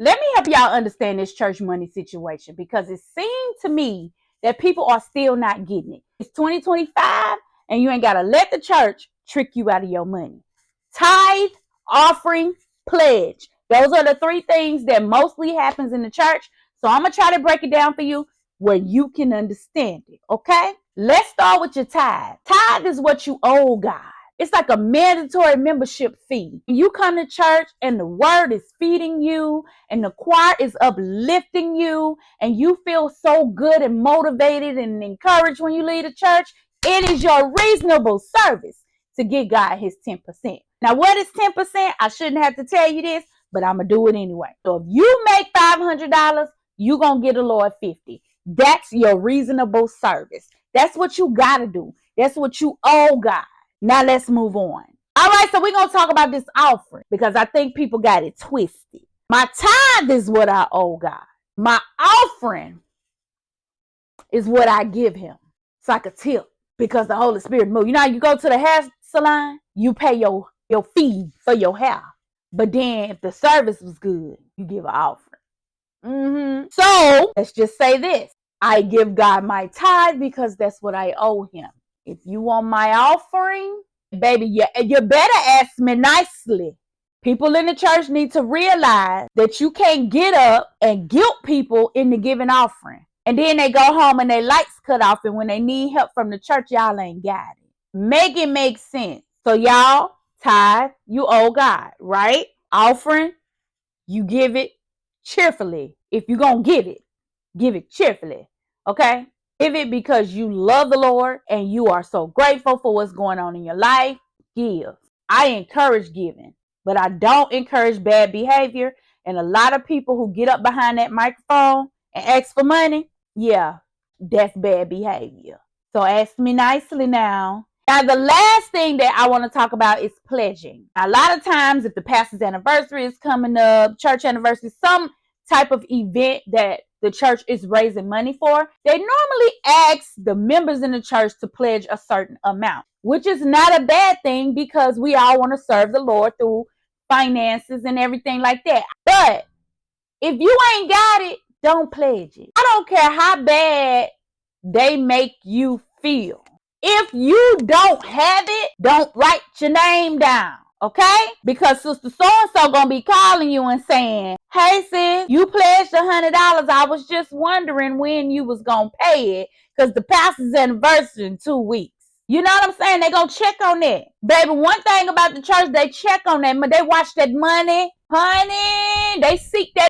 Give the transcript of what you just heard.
Let me help y'all understand this church money situation, because it seems to me that people are still not getting it. It's 2025 and you ain't got to let the church trick you out of your money. Tithe, offering, pledge. Those are the three things that mostly happens in the church. So I'm going to try to break it down for you where you can understand it, okay? Let's start with your tithe. Tithe is what you owe God. It's like a mandatory membership fee. You come to church and the word is feeding you and the choir is uplifting you and you feel so good and motivated and encouraged when you leave the church. It is your reasonable service to give God his 10%. Now, what is 10%? I shouldn't have to tell you this, but I'm going to do it anyway. So if you make $500, you're going to get the Lord 50. That's your reasonable service. That's what you got to do. That's what you owe God. Now let's move on. All right, so we're going to talk about this offering because I think people got it twisted. My tithe is what I owe God. My offering is what I give him. It's like a tip because the Holy Spirit moves. You know how you go to the hair salon, you pay your fee for your hair. But then if the service was good, you give an offering. So let's just say this. I give God my tithe because that's what I owe him. If you want my offering, baby, you better ask me nicely. People in the church need to realize that you can't get up and guilt people into giving offering. And then they go home and their lights cut off. And when they need help from the church, y'all ain't got it. Make it make sense. So y'all, tithe, you owe God, right? Offering, you give it cheerfully. If you're going to give it cheerfully. Okay? Give it because you love the Lord and you are so grateful for what's going on in your life. Give. I encourage giving, but I don't encourage bad behavior. And a lot of people who get up behind that microphone and ask for money, yeah, that's bad behavior. So ask me nicely now. Now, the last thing that I want to talk about is pledging. A lot of times, if the pastor's anniversary is coming up, church anniversary, some type of event that the church is raising money for, they normally ask the members in the church to pledge a certain amount, which is not a bad thing because we all want to serve the Lord through finances and everything like that. But if you ain't got it, don't pledge it. I don't care how bad they make you feel. If you don't have it, don't write your name down. Okay? Because Sister So-and-so gonna be calling you and saying, hey sis, you pledged $100. I was just wondering when you was gonna pay it because the pastor's anniversary in 2 weeks. You know what I'm saying? They gonna check on that. Baby, one thing about the church, they check on that. They watch that money. Honey, they seek that